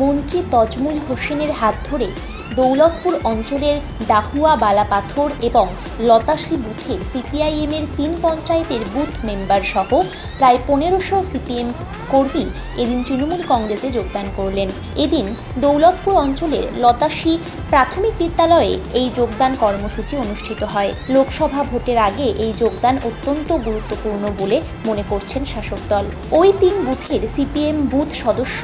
মন্ত্রী তজমুল হোসেনের হাত ধরে দৌলতপুর অঞ্চলের ডাহুয়া বালাপাথর এবং লতাশি বুথের সিপিআইএমের ৩ পঞ্চায়েতের বুথ মেম্বার সহ প্রায় ১৫০০ সিপিএম কর্মী এদিন তৃণমূল কংগ্রেসে যোগদান করলেন। এদিন দৌলতপুর অঞ্চলের লতাশি প্রাথমিক বিদ্যালয়ে এই যোগদান কর্মসূচি অনুষ্ঠিত হয়। লোকসভা ভোটের আগে এই যোগদান অত্যন্ত গুরুত্বপূর্ণ বলে মনে করছেন শাসক দল। ওই ৩ বুথের সিপিএম বুথ সদস্য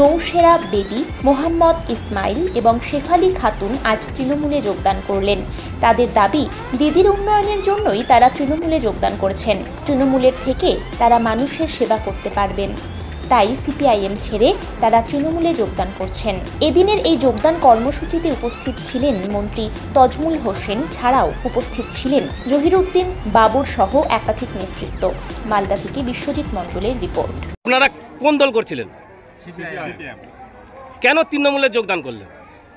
নৌশেরা বেবি, মোহাম্মদ ইসমাইল এবং শেফালি খাতুন আজ তৃণমূলে যোগদান করলেন। তাদের দাবি, দিদির উন্নয়নের জন্যই তারা তৃণমূলে যোগদান করেছেন। তৃণমূলের থেকে তারা মানুষের সেবা করতে পারবেন, তাই সিপিআইএম ছেড়ে তারা তৃণমূলে যোগদান করছেন। এদিনের এই যোগদান কর্মসূচিতে উপস্থিত ছিলেন মন্ত্রী তজমুল হোসেন, ছাড়াও উপস্থিত ছিলেন জহিরউদ্দিন বাবুর সহ একাধিক নেতৃত্ব। মালদা থেকে বিশ্বজিৎ মণ্ডলের রিপোর্ট। আপনারা কোন দল করছিলেন? কেন তৃণমূলে যোগদান করলেন?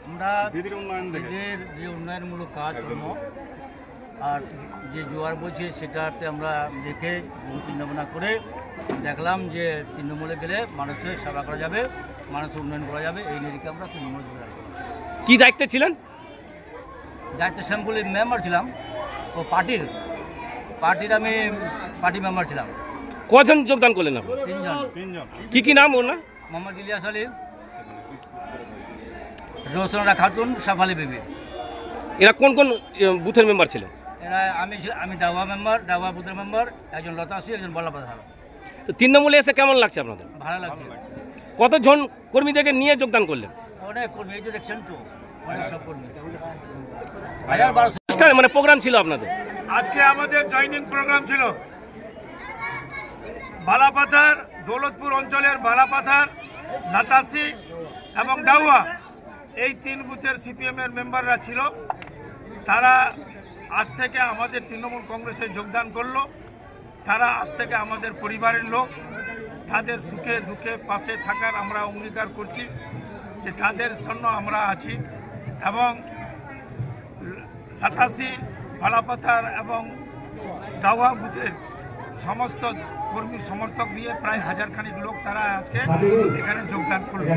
আমরা দিদির যে উন্নয়নমূলক কাজকর্ম আর যে জোয়ার বইছে সেটাতে আমরা দেখে চিন্তা ভাবনা করে দেখলাম যে তৃণমূলে গেলে মানুষের সেবা করা যাবে, মানুষের উন্নয়ন করা যাবে। এই নিরিখে আমরা তৃণমূলে যোগদান করলাম। কি দায়িত্বে ছিলেন? দায়িত্ব শ্যামপুলি মেম্বার ছিলাম, ও পার্টির আমি পার্টি মেম্বার ছিলাম। কজন যোগদান করলেন আপনি? ৩জন। কি নাম ওর না? মোহাম্মদ ইলিয়াস আলী, রোশনা খাতুন, শেফালি বেবি। এরা কোন কোন বুথের মেম্বার ছিলেন? এরা আমি ডাওয়া বুথের মেম্বার, একজন লতাশি, একজন বালাপাথর। তো তৃণমূলে এসে কেমন লাগছে আপনাদের? ভালো লাগছে। কতজন কর্মীদেরকে নিয়ে যোগদান করলেন? অনেক কর্মী, এই যে দেখছেন তো অনেক সব কর্মী। মানে প্রোগ্রাম ছিল আপনাদের? আজকে আমাদের জয়নিং প্রোগ্রাম ছিল। বালাপাথর, দৌলতপুর অঞ্চলের বালাপাথর, লতাশি এবং ডাউয়া, এই 3 বুথের সিপিএমের মেম্বাররা ছিল। তারা আজ থেকে আমাদের তৃণমূল কংগ্রেসে যোগদান করলো। তারা আজ থেকে আমাদের পরিবারের লোক। তাদের সুখে দুঃখে পাশে থাকার আমরা অঙ্গীকার করছি যে তাদের জন্য আমরা আছি। এবং লতাশি, বালাপাথর এবং ডাউয়া বুথের সমস্ত কর্মী সমর্থক নিয়ে প্রায় 1000 খানিক লোক তারা আজকে এখানে যোগদান করলো।